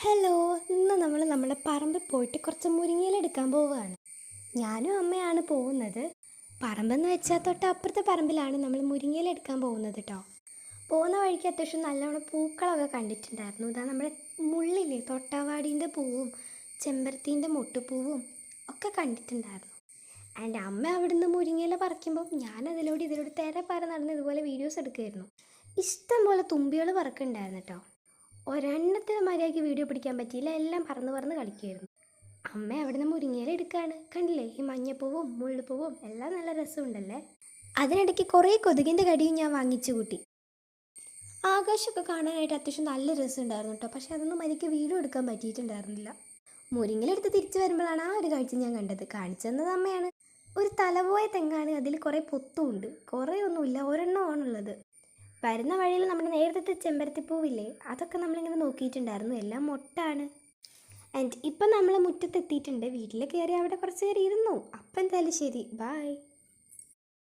Hello, ഇന്ന് നമ്മൾ നമ്മുടെ പറമ്പിൽ പോയിട്ട് കുറച്ച് മുരിങ്ങയില എടുക്കാൻ പോവുകയാണ്. ഞാനും അമ്മയാണ് പോകുന്നത്. പറമ്പെന്ന് വെച്ചാൽ തൊട്ട് അപ്പുറത്തെ പറമ്പിലാണ് നമ്മൾ മുരിങ്ങയില എടുക്കാൻ പോകുന്നത് കേട്ടോ. പോകുന്ന വഴിക്ക് അത്യാവശ്യം നല്ലവണ്ണം പൂക്കളൊക്കെ കണ്ടിട്ടുണ്ടായിരുന്നു. ഇതാ നമ്മുടെ മുള്ളിലെ തൊട്ടാവാടീൻ്റെ പൂവും ചെമ്പരത്തീൻ്റെ മൊട്ടുപൂവും ഒക്കെ കണ്ടിട്ടുണ്ടായിരുന്നു. ആൻഡ് അമ്മ അവിടുന്ന് മുരിങ്ങയില പറിക്കുമ്പോൾ ഞാൻ ഇതിലൂടെ തെര പറ നടന്ന് ഇതുപോലെ വീഡിയോസ് എടുക്കുമായിരുന്നു. ഇഷ്ടം പോലെ തുമ്പികൾ പറക്കുന്നുണ്ടായിരുന്നു കേട്ടോ. ഒരെണ്ണത്തിന് മര്യാദയ്ക്ക് വീഡിയോ പിടിക്കാൻ പറ്റിയില്ല, എല്ലാം പറന്ന് പറന്ന് കളിക്കുമായിരുന്നു. അമ്മ അവിടുന്ന് മുരിങ്ങയില എടുക്കുകയാണ്. കണ്ടില്ലേ, ഈ മഞ്ഞപ്പൂവും മുള്ളുപൂവും എല്ലാം നല്ല രസമുണ്ടല്ലേ. അതിനിടയ്ക്ക് കുറേ കൊതുകിൻ്റെ കടിയും ഞാൻ വാങ്ങിച്ചു കൂട്ടി. ആകാശമൊക്കെ കാണാനായിട്ട് അത്യാവശ്യം നല്ല രസമുണ്ടായിരുന്നു കേട്ടോ. പക്ഷെ അതൊന്നും മര്യാദയ്ക്ക് വീഡിയോ എടുക്കാൻ പറ്റിയിട്ടുണ്ടായിരുന്നില്ല. മുരിങ്ങയിലെടുത്ത് തിരിച്ചു വരുമ്പോഴാണ് ആ ഒരു കാഴ്ച ഞാൻ കണ്ടത്. കാണിച്ചു തന്നത് അമ്മയാണ്. ഒരു തലപോയ തെങ്ങാണ്, അതിൽ കുറേ പൊത്തുമുണ്ട്. കുറേ ഒന്നുമില്ല, ഒരെണ്ണമാണുള്ളത്. വരുന്ന വഴിയിൽ നമ്മുടെ നേരത്തെ ചെമ്പരത്തിപ്പൂവില്ലേ, അതൊക്കെ നമ്മളിങ്ങനെ നോക്കിയിട്ടുണ്ടായിരുന്നു. എല്ലാം മൊട്ടാണ്. ആൻഡ് ഇപ്പം നമ്മൾ മുറ്റത്തെത്തിയിട്ടുണ്ട്. വീട്ടിൽ കയറി അവിടെ കുറച്ച് നേരം ഇരുന്നു. അപ്പം എന്തായാലും ശരി, ബായ്.